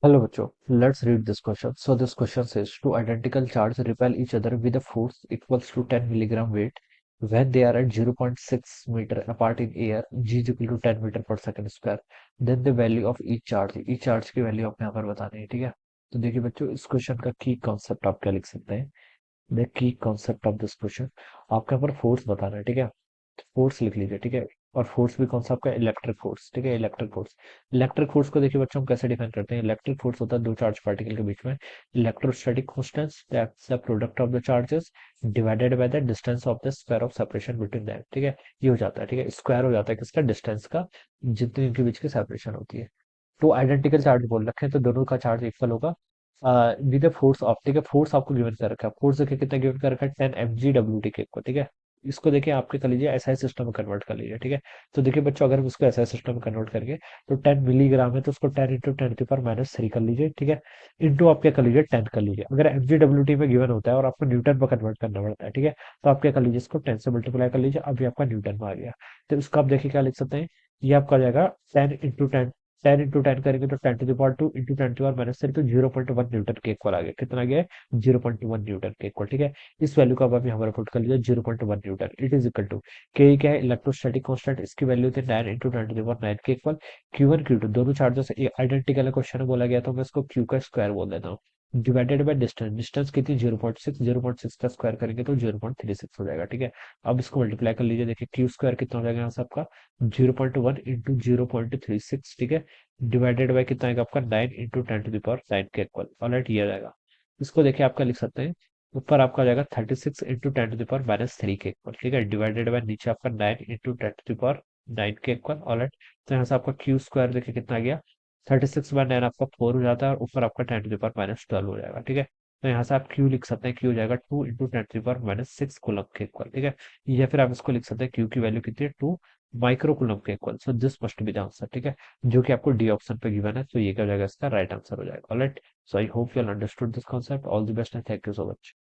Hello, Bacho. Let's read this question. So this question says two identical charges repel each other with a force equals to 10 milligram weight when they are at 0.6 meter apart in air. G is equal to 10 metre पर second square. Then the value of each charge की value आपने यहाँ पर बतानी है, ठीक है. तो देखिए बच्चों, इस क्वेश्चन का की कॉन्सेप्ट आप क्या लिख सकते हैं. The key concept of this question, आपके यहाँ पर फोर्स बताना है, ठीक है. फोर्स लिख लीजिए, ठीक है. और फोर्स भी कौन सा आपका, इलेक्ट्रिक फोर्स, ठीक है. इलेक्ट्रिक फोर्स को देखिए बच्चों, हम कैसे डिफाइन करते हैं. इलेक्ट्रिक फोर्स होता है दो चार्ज पार्टिकल के बीच में. Electrostatic constant, that's the product of the charges divided by the distance of the square of separation between them, ठीक है. ये हो जाता है, ठीक है. स्क्वायर हो जाता है किसका, डिस्टेंस का, जितनी इनके बीच की सेपरेशन होती है. तो आइडेंटिकल चार्ज बोल रखे हैं तो दोनों का चार्ज इक्वल होगा विद फोर्स ऑफ, ठीक है. फोर्स आपको गिवन कर रखा है. फोर्स देखिए कितना गिवन कर रखा है, 10 mg/Wt के इक्वल, ठीक है. इसको देखिए आपके कर लीजिए एसआई सिस्टम में कन्वर्ट कर लीजिए, ठीक है. तो देखिए बच्चों, अगर हम इसको एसआई सिस्टम में कन्वर्ट करेंगे तो 10 मिलीग्राम है, तो उसको 10 × 10⁻³ कर लीजिए, ठीक है. इंटू आप क्या कर लीजिए, 10 कर लीजिए. अगर mg/Wt में गिवन होता है और आपको न्यूटन में कन्वर्ट करना पड़ता है, ठीक है, तो आप क्या कर लीजिए, इसको 10 से मल्टीप्लाई कर लीजिए. अभी आपका न्यूटन में आ गया. तो इसको आप देखिए क्या लिख सकते हैं. ये आपका आ जाएगा 10 × 10. 10 × 10 करेंगे तो 10⁻² इंटू 10⁻³ तो 0.1 न्यूटन के इक्वल आ गया. कितना आ गया है, 0.1 न्यूटन के इक्वल, ठीक है. इस वैल्यू को अब यहाँ पर पुट कर लीजिए, 0.1 newton. It is equal to के क्या है, इलेक्ट्रोस्टैटिक कांस्टेंट, इसकी वैल्यू थी 9 × 10⁻⁹ के इक्वल. Q1 Q2 दोनों चार्जेस आइडेंटिकल है, क्वेश्चन में बोला गया, तो मैं इसको Q का स्क्वायर बोल देता हूँ. डिवाइडेड बाय डिस्टेंस, डिस्टेंस कितनी 0.6, 0.6 का स्क्वायर करेंगे तो 0.36 हो जाएगा, ठीक है. अब इसको मल्टीप्लाई कर लीजिए, देखिए क्यू स्क्वायर कितना हो जाएगा यहाँ से आपका 0.1 इंटू 0.36, ठीक है. डिवाइडेड बाय कितना आएगा आपका 9 × 10⁹ के इक्वल. ऑलराइट, ये आ जाएगा. इसको देखिए आपका लिख सकते हैं, ऊपर आपका आ जाएगा 36 इंटू 10⁻³ के इक्वल, ठीक है. डिवाइडेड बाय नीचे आपका 9 × 10⁹ के इक्वल. ऑलराइट, तो यहाँ से आपका क्यू स्क्वायर देखिए कितना आ गया, 36/9 आपका 4 हो जाता है और ऊपर आपका 10⁻12 हो जाएगा, ठीक है. तो यहाँ से आप क्यू लिख सकते हैं, क्यू हो जाएगा 2 × 10⁻6 कूलम के इक्वल, ठीक है. या फिर आप इसको लिख सकते हैं, क्यू की वैल्यू कितनी है, 2 माइक्रो कूलम के equal. So this must be the answer, ठीक है, जो कि आपको डी ऑप्शन पे गिवन है. तो ये क्या हो जाएगा, इसका राइट आंसर हो जाएगा. Alright, so I hope you all understood this concept. All the best and thank you so much.